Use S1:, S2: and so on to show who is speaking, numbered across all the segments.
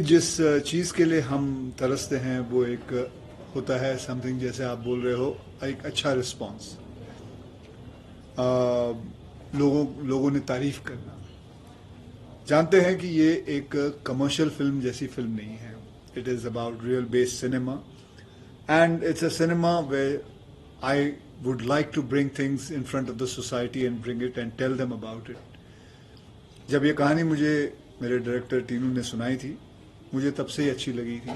S1: जिस चीज के लिए हम तरसते हैं वो एक होता है समथिंग, जैसे आप बोल रहे हो, एक अच्छा रिस्पॉन्स, लोगों ने तारीफ करना। जानते हैं कि ये एक कमर्शियल फिल्म जैसी फिल्म नहीं है. It is about real based cinema, and it's a cinema where I would like to bring things in front of the society and bring it and tell them about it. जब ये कहानी मुझे मेरे director Tinu ने सुनाई थी, मुझे तब से ही अच्छी लगी थी,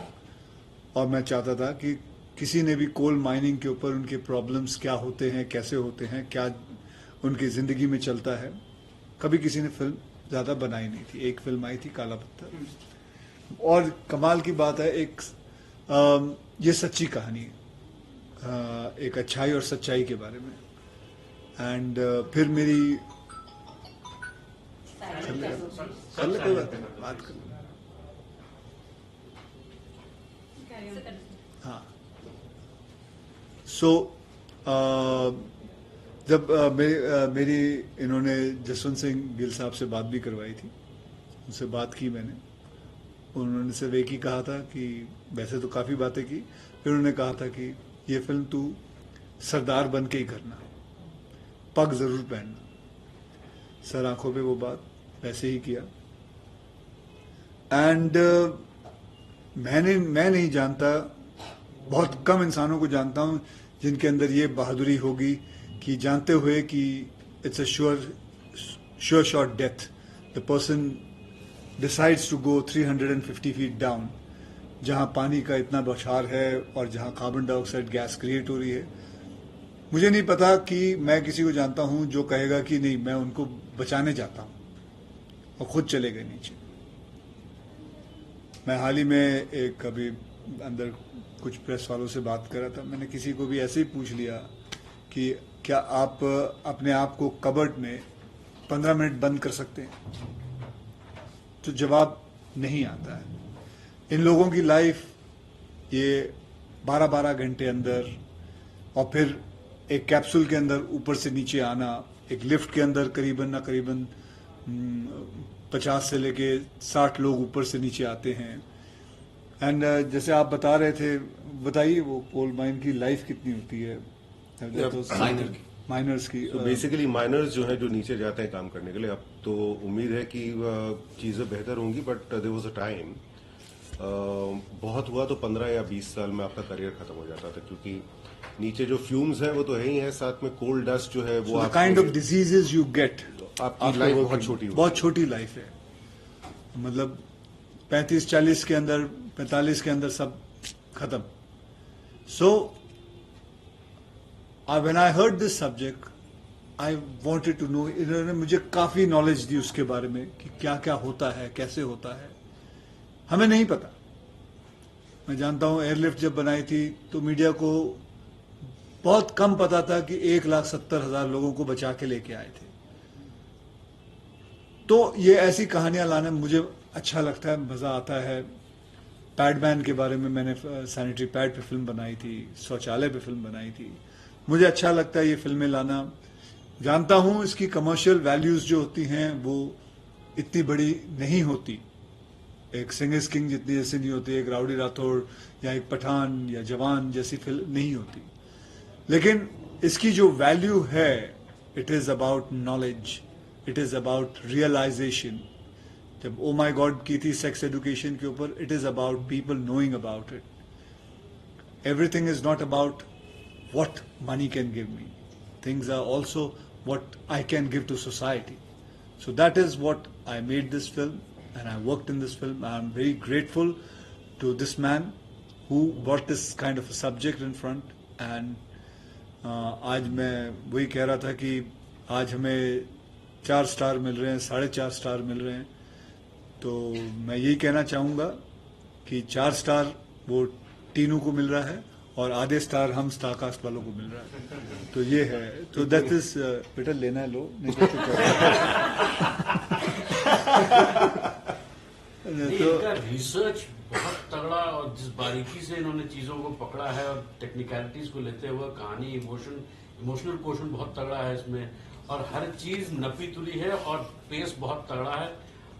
S1: और मैं चाहता था कि किसी ने भी कोल माइनिंग के ऊपर उनके प्रॉब्लम्स क्या होते हैं, कैसे होते हैं, क्या उनकी जिंदगी में चलता है, कभी किसी ने फिल्म ज्यादा बनाई नहीं थी. एक फिल्म आई थी काला पत्थर, और कमाल की बात है, ये सच्ची कहानी है, एक अच्छाई और सच्चाई के बारे में. एंड फिर मेरी कर ले कोई बात कर. हाँ, सो जब मेरी इन्होंने जसवंत सिंह गिल साहब से बात भी करवाई थी, उनसे बात की मैंने. उन्होंने सिर्फ एक ही कहा था कि वैसे तो काफ़ी बातें की, फिर उन्होंने कहा था कि ये फिल्म तू सरदार बन के ही करना, पग ज़रूर पहनना. सर आंखों पे वो बात वैसे ही किया. एंड मैं नहीं जानता, बहुत कम इंसानों को जानता हूं जिनके अंदर ये बहादुरी होगी कि जानते हुए कि it's a sure shot death, the person decides to go 350 feet down, जहां पानी का इतना बौछार है और जहां कार्बन डाइऑक्साइड गैस क्रिएट हो रही है. मुझे नहीं पता कि मैं किसी को जानता हूं जो कहेगा कि नहीं, मैं उनको बचाने जाता हूं, और खुद चले गए नीचे. मैं हाल ही में एक अभी अंदर कुछ प्रेस वालों से बात कर रहा था. मैंने किसी को भी ऐसे ही पूछ लिया कि क्या आप अपने आप को कबर्ड में 15 मिनट बंद कर सकते हैं, तो जवाब नहीं आता है. इन लोगों की लाइफ ये 12-12 घंटे अंदर, और फिर एक कैप्सूल के अंदर ऊपर से नीचे आना, एक लिफ्ट के अंदर करीबन 50 से लेके 60 लोग ऊपर से नीचे आते हैं. एंड जैसे आप बता रहे थे, बताइए वो कोल माइन की लाइफ कितनी होती है, माइनर्स की.
S2: तो बेसिकली माइनर्स जो है, जो नीचे जाते हैं काम करने के लिए, अब तो उम्मीद है कि चीजें बेहतर होंगी, but there was a time, बहुत हुआ तो 15 या 20 साल में आपका करियर खत्म हो जाता था, क्योंकि नीचे जो फ्यूम्स हैं वो तो है ही है, साथ में कोल डस्ट जो है वो
S1: kind of diseases you get.
S2: आपकी लाइफ बहुत
S1: छोटी लाइफ है, मतलब 35-40 के अंदर, 45 के अंदर सब खत्म. So when I heard this subject, I wanted to know. इन्होंने मुझे काफी नॉलेज दी उसके बारे में कि क्या क्या होता है, कैसे होता है. हमें नहीं पता. मैं जानता हूं एयरलिफ्ट जब बनाई थी तो मीडिया को बहुत कम पता था कि 1,70,000 लोगों को बचा के लेके आए थे. तो ये ऐसी कहानियां लाने में मुझे अच्छा लगता है, मजा आता है. पैडमैन के बारे में मैंने सैनिटरी पैड पे फिल्म बनाई थी, शौचालय पे फिल्म बनाई थी. मुझे अच्छा लगता है ये फिल्में लाना. जानता हूं इसकी कमर्शियल वैल्यूज जो होती हैं वो इतनी बड़ी नहीं होती, एक सिंगर्स किंग जितनी जैसे नहीं होती, एक राउडी राठौड़ या एक पठान या जवान जैसी फिल्म नहीं होती. लेकिन इसकी जो वैल्यू है, it is about knowledge, it is about realisation. जब ओ माई गॉड की थी सेक्स एजुकेशन के ऊपर, it is about people knowing about it. Everything is not about what money can give me. Things are also what I can give to society. So that is what I made this film, and I worked in this film. I am very grateful to this man who brought this kind of a subject in front. And आज मैं वही कह रहा था कि आज हमें 4 star मिल रहे हैं, 4.5 स्टार मिल रहे हैं. तो मैं यही कहना चाहूँगा कि 4 स्टार वो टीनू को मिल रहा है, और आधे स्टार हम स्टारकास्ट वालों को मिल रहा है. तो ये है. तो दैट इज बेटा, लेना है लो, नहीं तो
S3: इनका रिसर्च बहुत तगड़ा, और जिस बारीकी से इन्होंने चीजों को पकड़ा है और टेक्निकलिटीज को लेते हुए कहानी, इमोशनल पोर्शन बहुत तगड़ा है इसमें. और हर चीज नपी तुली है और पेस बहुत तगड़ा है।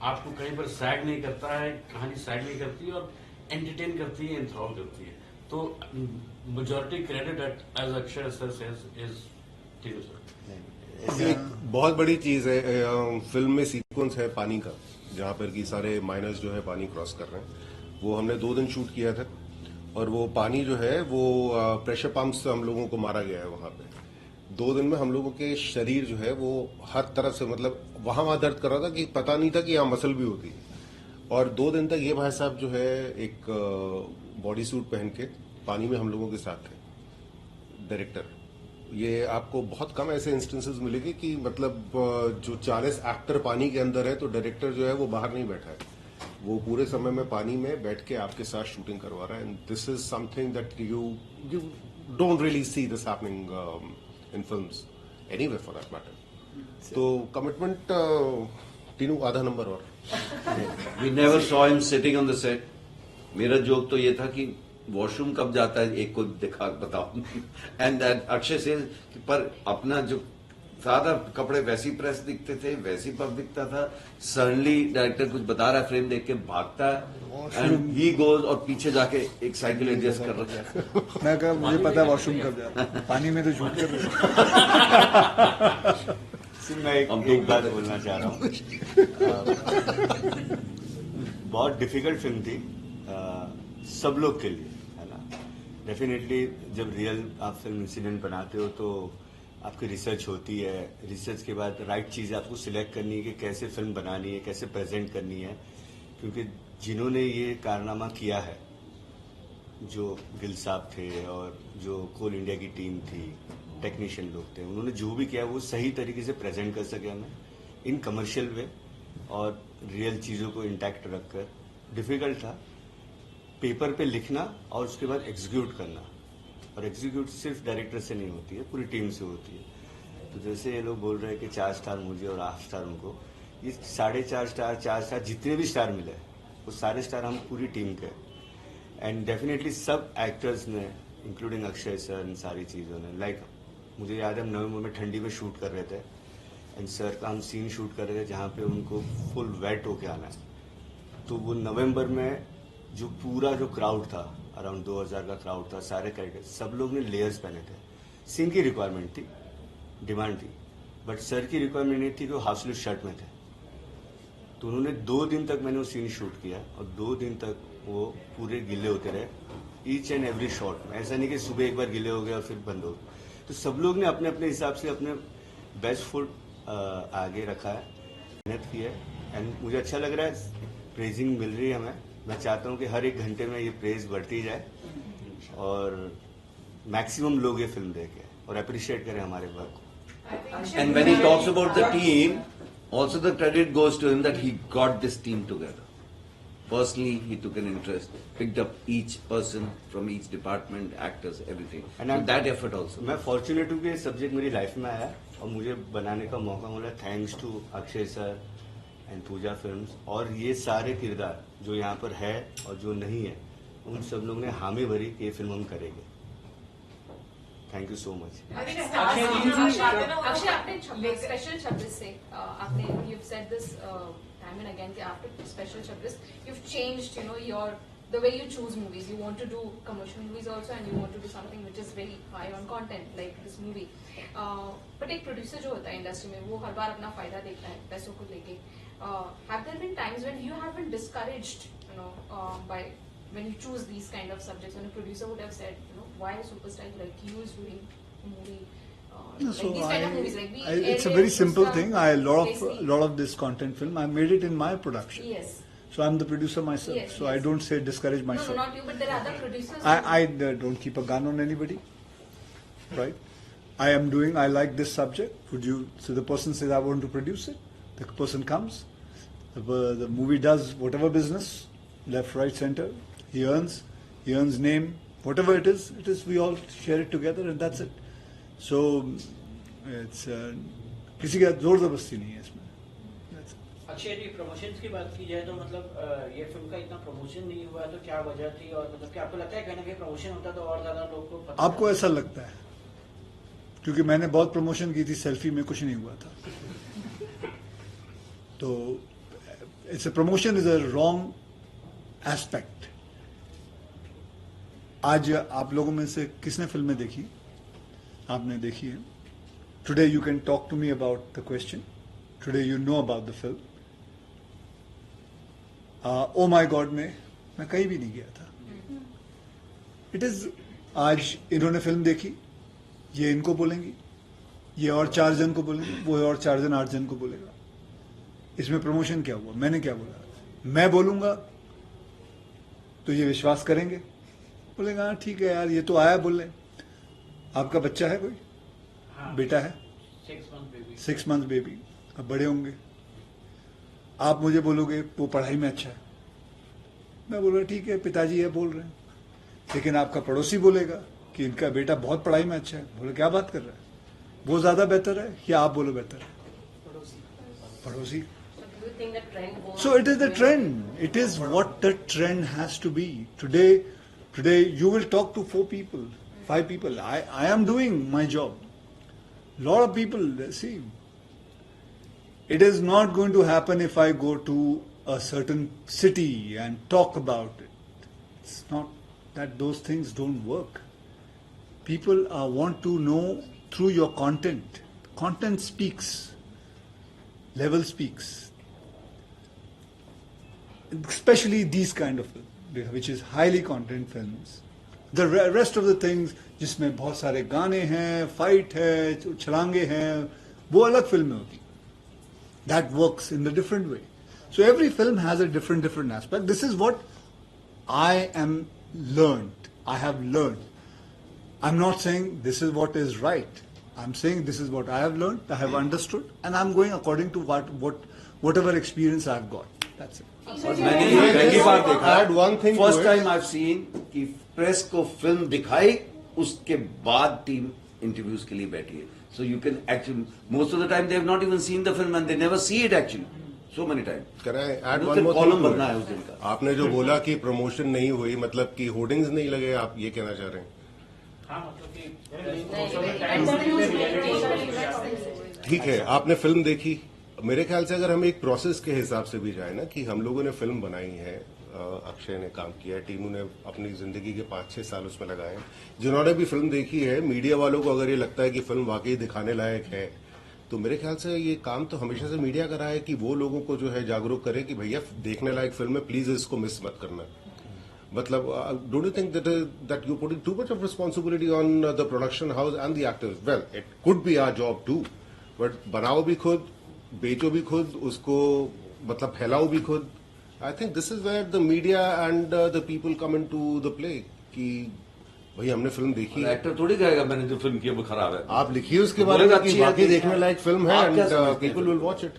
S3: आपको कहीं पर सैग नहीं करता है, कहानी सैग नहीं करती और एंटरटेन करती है, इंथ्रॉल करती है। तो majority credit as Akshay sir is Tinu sir.
S2: एक बहुत बड़ी चीज है फिल्म में सीक्वेंस है पानी का, जहां पर कि सारे माइनर्स जो है पानी क्रॉस कर रहे हैं। वो हमने 2 दिन शूट किया था और वो पानी जो है वो प्रेशर पंप से हम लोगों को मारा गया है वहां पे। 2 दिन में हम लोगों के शरीर जो है वो हर तरफ से, मतलब वहां दर्द कर रहा था कि पता नहीं था कि यहाँ मसल भी होती है। और 2 दिन तक ये भाई साहब जो है एक बॉडी सूट पहन के पानी में हम लोगों के साथ थे, डायरेक्टर। ये आपको बहुत कम ऐसे इंस्टेंसेस मिलेंगे कि मतलब जो 40 एक्टर पानी के अंदर है तो डायरेक्टर जो है वो बाहर नहीं बैठा है, वो पूरे समय में पानी में बैठ के आपके साथ शूटिंग करवा रहा है। And this is something that you don't really see this happening in films anywhere for that matter. तो कमिटमेंट तीनों आधा नंबर और
S4: We never saw him sitting on the set. मेरा जोक तो ये था कि वॉशरूम कब जाता है एक को दिखा बताओ। एंड अक्षय से पर अपना जो सादा कपड़े वैसी प्रेस दिखते थे, वैसी पब दिखता था। सडनली डायरेक्टर कुछ बता रहा है, फ्रेम देख के भागता है एंड ही गोज और पीछे जाके एक साइकिल एडजस्ट कर रखा है।
S1: मैं कहा मुझे पता है वॉशरूम कब जाता है, पानी में तो झूठ कर रहे
S5: मैं एक बात बोलना चाह रहा हूँ। बहुत डिफिकल्ट फिल्म थी सब लोग के लिए, है ना। डेफिनेटली जब रियल आप फिल्म इंसिडेंट बनाते हो तो आपकी रिसर्च होती है। रिसर्च के बाद राइट चीज़ आपको सिलेक्ट करनी है कि कैसे फिल्म बनानी है, कैसे प्रेजेंट करनी है। क्योंकि जिन्होंने ये कारनामा किया है, जो गिल साहब थे और जो कोल इंडिया की टीम थी, टेक्नीशियन लोग थे, उन्होंने जो भी किया वो सही तरीके से प्रेजेंट कर सके हमें इन कमर्शियल वे और रियल चीज़ों को इंटैक्ट रखकर। डिफिकल्ट था पेपर पे लिखना और उसके बाद एग्जीक्यूट करना, और एग्जीक्यूट सिर्फ डायरेक्टर से नहीं होती है, पूरी टीम से होती है। तो जैसे ये लोग बोल रहे हैं कि 4 स्टार मुझे और 8 स्टार उनको, ये 4.5 स्टार 4 स्टार जितने भी स्टार मिले वो सारे स्टार हम पूरी टीम के। एंड डेफिनेटली सब एक्टर्स ने इंक्लूडिंग अक्षय सर, इन सारी चीज़ों ने, लाइक मुझे याद है हम नवंबर में ठंडी में शूट कर रहे थे एंड सर का हम सीन शूट कर रहे थे जहाँ पे उनको फुल वेट होके आना है। तो वो नवंबर में जो पूरा जो क्राउड था, अराउंड 2000 का क्राउड था, सारे कैरेक्टर सब लोग ने लेयर्स पहने थे। सीन की रिक्वायरमेंट थी, डिमांड थी, बट सर की रिक्वायरमेंट नहीं थी कि वो हाफ स्लीव शर्ट में थे। तो उन्होंने 2 दिन तक मैंने वो सीन शूट किया और 2 दिन तक वो पूरे गिले होते रहे, ईच एंड एवरी शॉट। ऐसा नहीं कि सुबह एक बार गिले हो गए और फिर बंद हो गए। तो सब लोग ने अपने अपने हिसाब से अपने बेस्ट फुट आगे रखा है, मेहनत की है एंड मुझे अच्छा लग रहा है, प्रेजिंग मिल रही है हमें। मैं चाहता हूँ कि हर एक घंटे में ये प्रेज बढ़ती जाए और मैक्सिमम लोग ये फिल्म देखें और अप्रिशिएट करें हमारे वर्क को।
S4: And when he talks about the team, also the credit goes to him that he got this team together. Personally, he took an interest, picked up each person from each department, actors, everything. And so that effort also.
S5: मैं fortunate हूँ कि ये subject मेरी life में आया और मुझे बनाने का मौका मिला, thanks to Akshay sir and Pooja films. और ये सारे किरदार जो यहाँ पर है और जो नहीं है, उन सब लोग ने हामी भरी कि ये फिल्म हम करेंगे। Thank you so much.
S6: Akshay, आपने स्पेशल 26 से आपने you've said this time and again कि after special 26 you've changed, you know, the way you choose movies. You want to do commercial movies also and you want to do something which is very high on content like this movie. But एक producer जो होता है industry में, वो हर बार अपना फायदा देखता है पैसों को लेके। Have there been times when you have been discouraged, you know, by when you choose these kind of subjects, when a producer would have said, you know, why a superstar like you is doing a movie? Like
S1: So
S6: these kind of movies, like
S1: it's a very simple thing. Lot of this content film, I made it in my production.
S6: Yes.
S1: So I'm the producer myself.
S6: Yes,
S1: so
S6: yes.
S1: I don't say discourage
S6: No,
S1: myself.
S6: not you, but there are other producers.
S1: I don't keep a gun on anybody, right? I like this subject. So the person says, I want to produce it. The person comes. The movie does whatever business, left, right, center. He earns name, whatever it is, we all share it together and that's it. So, it's, किसी का जोर जबरदस्ती नहीं है इसमें. That's it.
S7: Akshay ji, promotions की बात की जाए तो मतलब ये फिल्म का इतना प्रमोशन नहीं हुआ तो क्या वजह थी, और मतलब क्या आपको लगता है कहीं ना कहीं प्रमोशन होता तो और ज्यादा लोग को पता
S1: आपको ऐसा लगता है क्योंकि मैंने बहुत प्रमोशन की थी, सेल्फी में कुछ नहीं हुआ था। तो it's a promotion is a wrong aspect. आज आप लोगों में से किसने फिल्में देखी? आपने देखी है। Today you can talk to me about the question, today you know about the film. Oh my God में मैं कहीं भी नहीं गया था। इट इज, आज इन्होंने फिल्म देखी, ये इनको बोलेंगी, ये और 4 जन को बोलेंगे, वो और 4 जन 8 जन को बोलेगा। इसमें प्रमोशन क्या हुआ? मैंने क्या बोला? मैं बोलूंगा तो ये विश्वास करेंगे, बोलेगा हाँ ठीक है यार, ये तो आया बोलने। आपका बच्चा है कोई?
S7: हाँ,
S1: बेटा है?
S7: 6 month baby।
S1: 6 मंथ बेबी, अब बड़े होंगे। आप मुझे बोलोगे वो पढ़ाई में अच्छा है, मैं बोलूँगा ठीक है पिताजी है बोल रहे हैं। लेकिन आपका पड़ोसी बोलेगा कि इनका बेटा बहुत पढ़ाई में अच्छा है, बोले क्या बात कर रहा है, वो ज्यादा बेहतर है या आप बोलो बेहतर है? पड़ोसी। So it is the trend. It is what the trend has to be. Today you will talk to 4 people, 5 people. I am doing my job. Lot of people, see, it is not going to happen if I go to a certain city and talk about it. It's not that those things don't work. People want to know through your content. Content speaks. Level speaks. Especially these kind of films, which is highly content films. The rest of the things जिसमें बहुत सारे गाने हैं, fight है, छलांगे हैं, वो अलग film में होती। That works in the different way. So every film has a different aspect. This is what I am learned. I have learned. I'm not saying this is what is right. I'm saying this is what I have learned, I have understood, and I'm going according to whatever experience I've got. That's it.
S4: और मैंने ये पहली बार देखा,
S2: Add one thing to
S4: first
S2: it.
S4: Time I seen कि press को film दिखाई, उसके बाद टीम इंटरव्यूज के लिए बैठी है। So you can actually most of the time they have not even seen the film and they never see it actually so many time.
S2: Can I add one more
S4: column
S2: thing to
S4: भरना
S2: it?
S4: है उस दिन का।
S2: आपने जो बोला कि promotion नहीं हुई, मतलब कि होर्डिंग्स नहीं लगे, आप ये कहना चाह रहे हैं?
S7: हाँ, मतलब कि
S2: ठीक है, आपने फिल्म देखी। मेरे ख्याल से अगर हम एक प्रोसेस के हिसाब से भी जाए ना, कि हम लोगों ने फिल्म बनाई है, अक्षय ने काम किया है, टीनू ने अपनी जिंदगी के 5-6 साल उसमें लगाए हैं। जिन्होंने भी फिल्म देखी है, मीडिया वालों को अगर ये लगता है कि फिल्म वाकई दिखाने लायक है, तो मेरे ख्याल से ये काम तो हमेशा से मीडिया का रहा है कि वो लोगों को जो है जागरूक करे कि भैया देखने लायक फिल्म है, प्लीज इसको मिस मत करना। मतलब don't you think that you putting too much of responsibility on the production house and the actors? Well, it could be our job too, but बनाओ भी खुद, बेचो भी खुद, उसको मतलब फैलाओ भी खुद। I think this is where the media and the people come in to the play कि भाई हमने फिल्म देखी है।
S4: एक्टर थोड़ी कहेगा मैंने जो फिल्म की है वो खराब है।
S2: आप लिखिए उसके बारे में कि वाकई देखने लायक फिल्म है
S4: आप क्या
S2: एंड
S4: समझते हैं?
S2: People will watch it.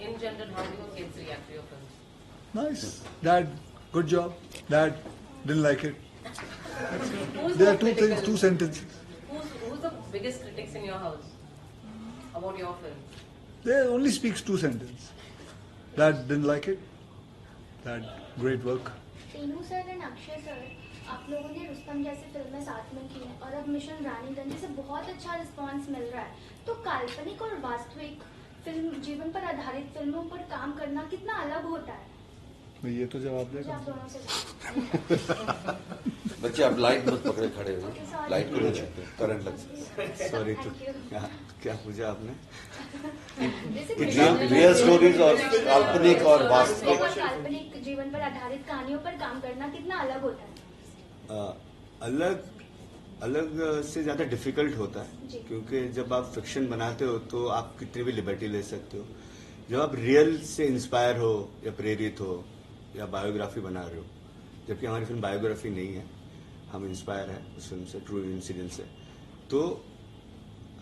S8: In general, how do your kids react to your films?
S1: Nice. Dad, good job. Dad, didn't like it.
S8: Who's
S1: There
S8: the
S1: are 2
S8: critical?
S1: things, 2 sentences.
S8: Who's the biggest critics in your house about your films?
S1: There only speaks 2 sentences. Dad didn't like it. Dad, great work.
S9: Tinu sir and Akshay sir, आप लोगों ने रुस्तम जैसी फिल्में साथ में की हैं और अब मिशन रानीगंज से बहुत अच्छा रिस्पांस मिल रहा है। तो काल्पनिक और वास्तविक फिल्म, जीवन पर आधारित फिल्मों पर काम करना कितना अलग होता है?
S1: मैं ये तो जवाब
S9: मुझे
S1: देगा।
S9: आप दोनों से
S4: बच्चे आप लाइट मत पकड़े खड़े हो,
S9: Okay, sorry.
S4: लाइट को ले जाते हैं, करंट लग सकता है।
S5: सॉरी, तो
S9: Thank you.
S5: क्या पूछा आपने?
S4: रियल स्टोरीज और काल्पनिक और वास्तविक।
S9: काल्पनिक जीवन पर आधारित कहानियों पर काम करना कितना अलग होता है?
S5: अलग से ज्यादा डिफिकल्ट होता
S9: जी।
S5: है, क्योंकि जब आप फिक्शन बनाते हो तो आप कितनी भी लिबर्टी ले सकते हो। जब आप रियल से इंस्पायर हो या प्रेरित हो या बायोग्राफी बना रहे हो, जबकि हमारी फिल्म बायोग्राफी नहीं है, हम इंस्पायर है उस फिल्म से, ट्रू इंसिडेंट से, तो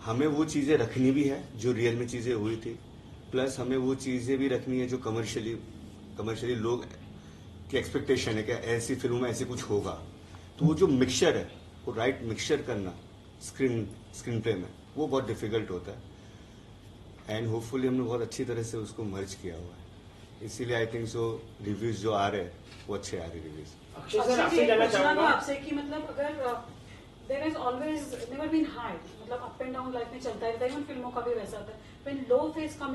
S5: हमें वो चीजें रखनी भी है जो रियल में चीजें हुई थी, प्लस हमें वो चीजें भी रखनी है जो कमर्शियली लोग की एक्सपेक्टेशन है कि ऐसी फिल्म में ऐसे कुछ होगा। तो वो जो मिक्सचर है, वो राइट मिक्सचर करना स्क्रीन प्ले में, वो बहुत डिफिकल्ट होता है। एंड होपफुली हमने बहुत अच्छी तरह से उसको मर्ज किया हुआ है, इसीलिए आई थिंक सो रिव्यूज जो आ रहे हैं वो अच्छे आ रहे रिव्यूज।
S7: अक्षय सर, आपसे जानना चाहूंगा
S10: आपसे कि मतलब अगर there is always never been high, मतलब अप एंड डाउन लाइफ में चलता रहता है, फिल्मों का भी वैसा होता है. When low phase come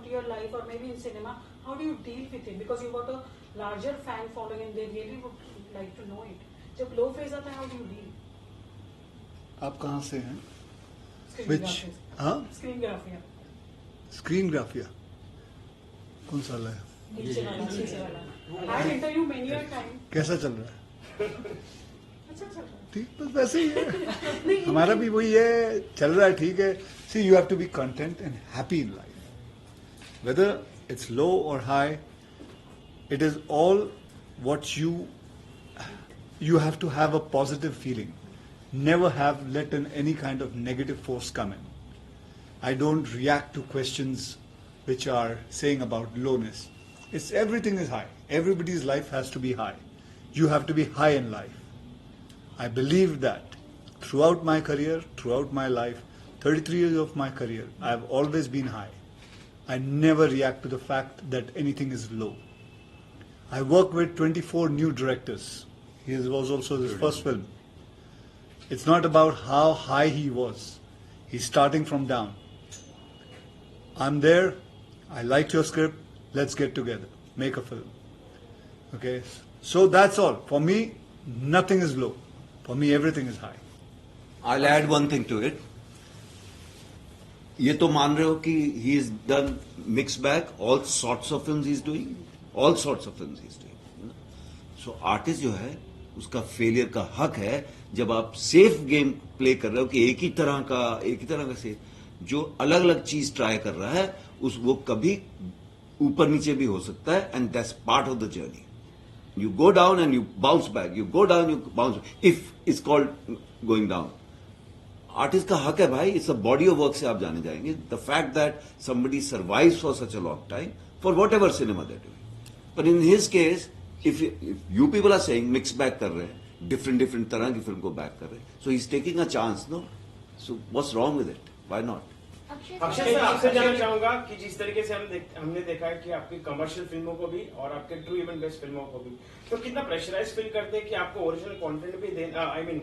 S10: to your life or maybe in cinema, how do you deal with it? Because you got a larger fan following and they really would like to know it. जब low phase आता है, how do you deal?
S1: आप कहाँ से हैं?
S10: Which?
S1: हाँ,
S10: screen ग्राफिया.
S1: Screen ग्राफिया कौन सा है?
S10: नीचे वाला. I had interviewed many a time.
S1: कैसा चल रहा है?
S10: अच्छा चल रहा है.
S1: ठीक, बस वैसे ही है. हमारा भी वही है, चल रहा है, ठीक है. See, you have to be content and happy in life, whether it's low or high. It is all what you have to have a positive feeling. Never have let any kind of negative force come in. I don't react to questions which are saying about lowness. It's everything is high. Everybody's life has to be high. You have to be high in life. I believe that throughout my career, throughout my life, 33 years of my career, I have always been high. I never react to the fact that anything is low. I worked with 24 new directors. His was also his first film. It's not about how high he was. He's starting from down. I'm there. I liked your script. Let's get together. Make a film. Okay? So that's all. For me, nothing is low. For me, everything is high.
S4: I'll add one thing to it. ये तो मान रहे हो कि he is done mixed bag, all sorts of films he's doing. All sorts of films he's doing. So artist जो है उसका failure का हक है जब आप सेफ गेम प्ले कर रहे हो कि एक ही तरह का सेफ, जो अलग अलग चीज ट्राई कर रहा है उस वो कभी ऊपर नीचे भी हो सकता है, and that's part of the journey. You go down and you bounce back, you go down, you bounce, if it's called going down. Artist का हक है भाई, it's a body of work से आप जाने जाएंगे. The fact that somebody survives for such a long time for what ever cinema that doing. But in his case, if you people are saying mix back कर रहे हैं, different तरह की film को back कर रहे हैं, so he's taking a chance, no? So what's wrong with it? Why not?
S7: Akshay sir, आपसे जानना चाहूंगा कि जिस तरीके से हमने देखा है कि आपकी कमर्शियल फिल्मों को भी और आपके ट्रू इवेंट बेस्ड फिल्मों को भी, तो कितना प्रेशराइज फील करते हैं कि आपको ओरिजिनल कंटेंट भी देना, आई मीन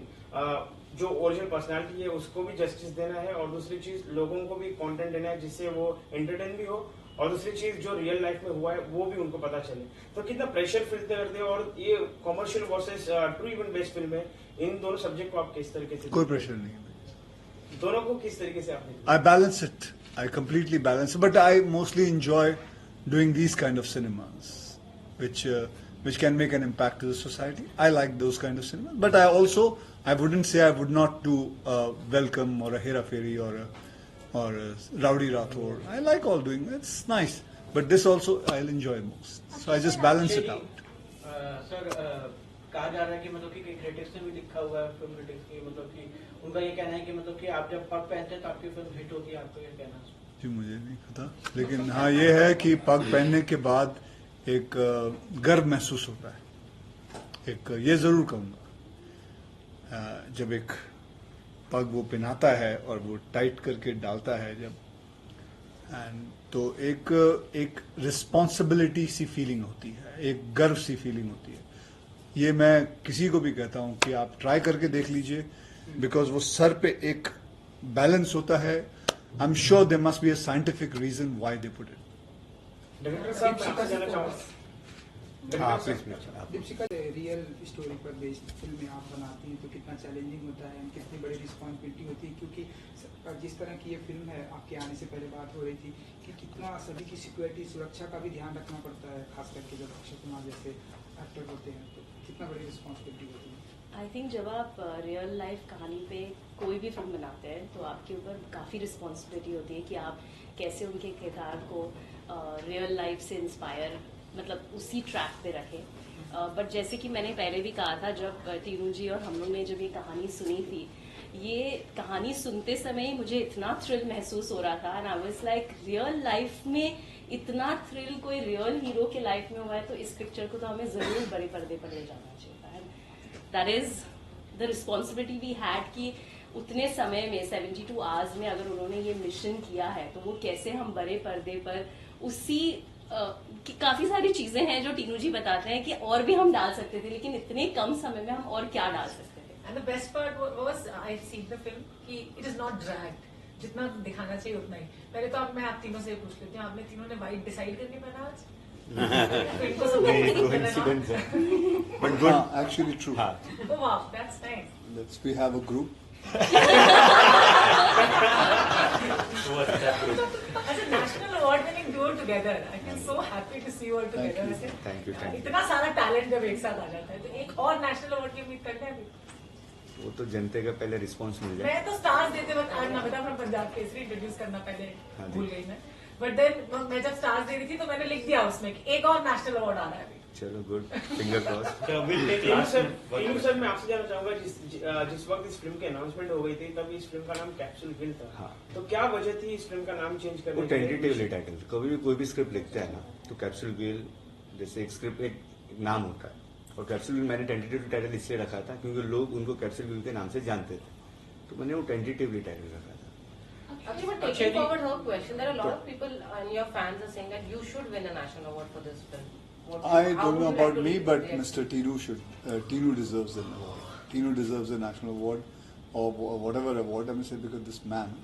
S7: जो ओरिजिनल पर्सनालिटी है उसको भी जस्टिस देना है, और दूसरी चीज लोगों को भी कंटेंट देना है जिससे वो एंटरटेन भी हो, और दूसरी चीज जो रियल लाइफ में हुआ है वो भी उनको पता चले. तो कितना प्रेशर फील करते हैं, और ये commercial versus true event based film है, इन दोनों सब्जेक्ट को आप किस तरीके से?
S1: कोई प्रेशर नहीं है.
S7: दोनों को किस तरीके से आपने?
S1: I balance it. I completely balance it. But I mostly enjoy doing these kind of cinemas, which can make an impact to the society. I like those kind of cinemas. But I wouldn't say I would not do Welcome or a Hera Fairy or a Rowdy Rathore. I like all doing it. It's nice. But this also I'll enjoy most. So I just balance it out.
S7: Sir, कहा जा रहा है कि मतलब कि critics ने भी लिखा हुआ है, फिल्म क्रिटिक्स की, मतलब कि उनका ये कहना है कि मतलब कि आप जब पग पहनते हैं तो आपकी फिल्म हिट होती है. आपको ये कहना है?
S1: जी मुझे नहीं पता, लेकिन हाँ ये है कि पग पहनने के बाद एक गर्व महसूस होता है. एक ये जरूर कहूँगा, जब एक पग वो पहनाता है और वो टाइट करके डालता है जब, एंड तो एक रिस्पॉन्सिबिलिटी सी फीलिंग होती है, एक गर्व सी फीलिंग होती है. ये मैं किसी को भी कहता हूँ कि आप ट्राई करके देख लीजिए, बिकॉज वो सर पे एक बैलेंस होता है. I am sure there must be a scientific reason why they put it.
S7: Director साहब, मैं आपसे जानना चाहूंगा.
S11: दीपिका, रियल स्टोरी पर बेस्ड फिल्में आप बनाती हैं तो कितना चैलेंजिंग होता है, कितनी बड़ी रिस्पॉन्सिबिलिटी होती है, क्योंकि जिस तरह की ये फिल्म है, आपके आने से पहले बात हो रही थी कि कितना सभी की सिक्योरिटी, सुरक्षा का भी ध्यान रखना पड़ता है, खास करके जब अक्षय कुमार जैसे एक्टर होते हैं, तो कितना बड़ी रिस्पॉन्सिबिलिटी होती है.
S8: आई थिंक जब आप रियल लाइफ कहानी पे कोई भी फिल्म बनाते हैं तो आपके ऊपर काफ़ी रिस्पॉन्सिबिलिटी होती है कि आप कैसे उनके किरदार को रियल लाइफ से इंस्पायर, मतलब उसी ट्रैक पे रखें. बट जैसे कि मैंने पहले भी कहा था, जब तीनू जी और हम लोग ने जब ये कहानी सुनी थी, ये कहानी सुनते समय ही मुझे इतना थ्रिल महसूस हो रहा था, and I was like real life में इतना थ्रिल कोई रियल हीरो के लाइफ में हुआ है तो इस पिक्चर को तो हमें जरूर बड़े पर्दे पर ले जाना चाहिए. That is the responsibility we had कि उतने समय में 72 आवर्स में अगर उन्होंने ये मिशन किया है तो वो कैसे हम बड़े पर्दे पर उसी काफी सारी चीजें हैं जो टीनू जी बताते हैं कि और भी हम डाल सकते थे, लेकिन इतने कम समय में हम और क्या डाल सकते थे.
S12: And the best part was I see the film कि it is not dragged. जितना दिखाना चाहिए उतना ही. पहले तो मैं आप तीनों से पूछ लेती हूँ. आपने तीनों ने white decide करके पहना आज?
S5: Coincidence है. But good.
S1: Actually true.
S5: हाँ.
S12: Oh wow, that's nice.
S1: We have a group.
S12: As a national award-winning duo together, I feel so happy to see you all together.
S5: Thank you.
S12: इतना सारा talent जब एक साथ आ जाता है, तो एक और national award की उम्मीद करते हैं अभी.
S5: वो तो जनता का पहले रिस्पांस मिल जाए.
S12: मैं तो stars देते वक्त आज नमिता from पंजाब केसरी इंट्रोड्यूस करना पहले
S5: हाँ जी.
S12: भूल गई मैं. But then मैं जब stars दे रही थी तो मैंने लिख दिया उसमें कि एक और national award आ रहा है अभी.
S5: चलो good. Finger cross.
S7: Tinu sir मैं आपसे जानना चाहूंगा जिस वक्त इस फिल्म की अनाउंसमेंट हो गई थी तब इस फिल्म का नाम कैप्सूल हिल था.
S5: हाँ.
S7: तो क्या वजह थी इस फिल्म का नाम चेंज करने
S5: वो
S7: की?
S5: Tentatively title. कभी भी कोई भी स्क्रिप्ट लिखते हैं ना तो कैप्सूल गिल जैसे एक स्क्रिप्ट एक नाम होता है और कैप्सूल गिल मैंने टेंटेटिवली टाइटल इसलिए रखा था क्योंकि लोग उनको कैप्सूल गिल के नाम से जानते थे तो मैंने वो टेंटेटिवली टाइटल रखा था.
S13: Actually, but taking forward her question, there are a lot of people and your fans are saying that you should win a national award for this film.
S1: I don't know about me, but Mr. Tinu should. Tinu deserves an award. Tinu deserves a national award or whatever award. I say because this man,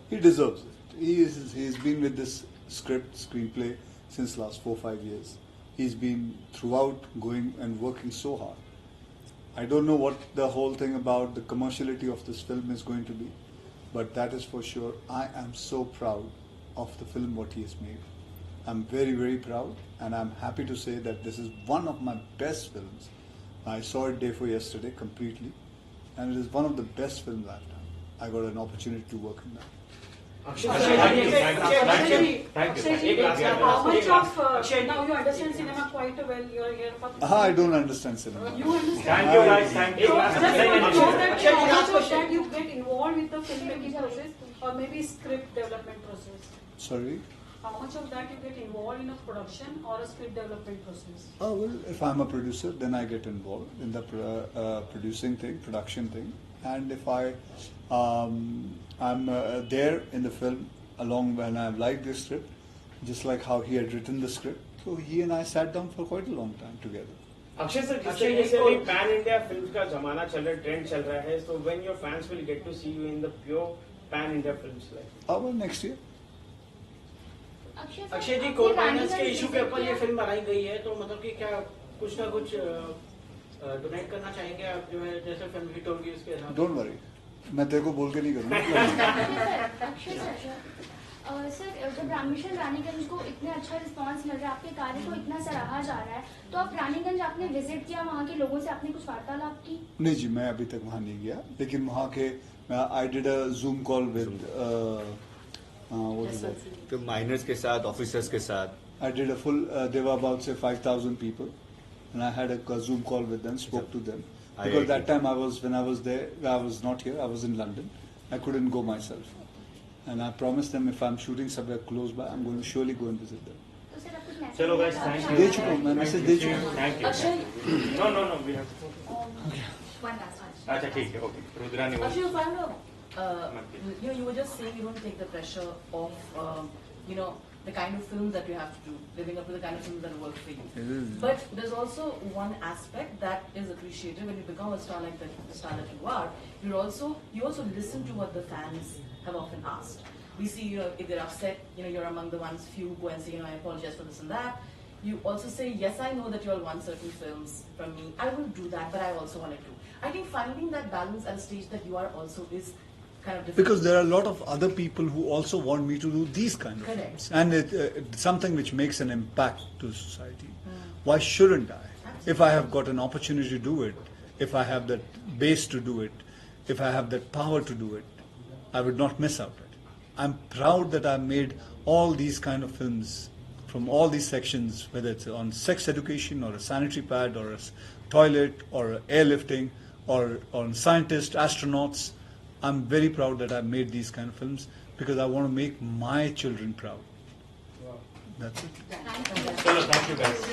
S1: he deserves it. He's been with this screenplay since last 4-5 years. He's been throughout going and working so hard. I don't know what the whole thing about the commerciality of this film is going to be, but that is for sure. I am so proud of the film what he has made. I'm very, very proud, and I'm happy to say that this is one of my best films. I saw it day for yesterday completely, and it is one of the best films I've done. I got an opportunity to work in that.
S10: How much of now you understand cinema quite well? You are here for.
S1: I don't understand cinema.
S10: You understand.
S7: Thank you guys. Thank you.
S10: How much of that you get involved with the filmmaking process or maybe script development process?
S1: Sorry?
S10: How much of that you get involved in a production or a script development process?
S1: Oh, well, if I'm a producer, then I get involved in the producing thing, production thing. And if I'm there in the film along when I liked the script, just like how he had written the script, so he and I sat down for quite a long time together.
S7: Akshay sir जिस तरीके से अभी pan India film का जमाना चल रहा है, trend चल रहा है, so when your fans will get to see you in the pure pan India films like?
S1: Oh, well, next year.
S7: Akshay ji coal miners के इशू के ऊपर ये फिल्म बनाई गई है तो मतलब कि क्या कुछ ना कुछ डोनेट करना चाहेंगे आप जो है जैसे फिल्म हिट होगी उसके हिसाब से?
S1: Don't worry. मैं तेरे को बोल के नहीं करूँगा.
S9: अक्षय सर जब रामेश्वर रानीगंज को इतना अच्छा रिस्पांस मिल रहा है, आपके कार्य को इतना सराहा जा रहा है, तो आप रानीगंज आपने विजिट किया, वहाँ के लोगों से आपने कुछ वार्तालाप की?
S1: नहीं जी, मैं अभी तक वहाँ नहीं गया, लेकिन वहाँ के I did a Zoom call with what is that?
S5: तो माइनर्स के साथ, ऑफिसर्स के साथ.
S1: I did a full. There were about say 5,000 people, and I had a Zoom call with them, spoke to them. Because that time when I was there, I was not here. I was in London. I couldn't go myself, and I promised them if I'm shooting somewhere close by, I'm going to surely go and visit them.
S7: चलो guys, thank you.
S1: दे चुका हूँ मैं message दे चुका हूँ.
S7: Thank you. No, we have to.
S6: One last one.
S7: अच्छा ठीक है, okay. Rudrani
S12: Actually, you found out, you were just saying you don't take the pressure of, the kind of films that you have to do, living up to the kind of films that work for you. But there's also one aspect that is appreciated when you become a star like the star that you are. You also listen to what the fans have often asked. We see, if they're upset, you're among the ones few who go and say, I apologize for this and that. You also say, yes, I know that you all want certain films from me. I will do that, but I also want it too. I think finding that balance at a stage that you are also is kind of difficult.
S1: Because there are a lot of other people who also want me to do these kind of
S12: Correct.
S1: films, and it's something which makes an impact to society. Why shouldn't I? If I have got an opportunity to do it, if I have that base to do it, if I have that power to do it, I would not miss out it. I'm proud that I made all these kind of films from all these sections, whether it's on sex education or a sanitary pad or a toilet or airlifting or on scientists, astronauts. I'm very proud that I made these kind of films because I want to make my children proud. That's it.
S7: Thank you guys.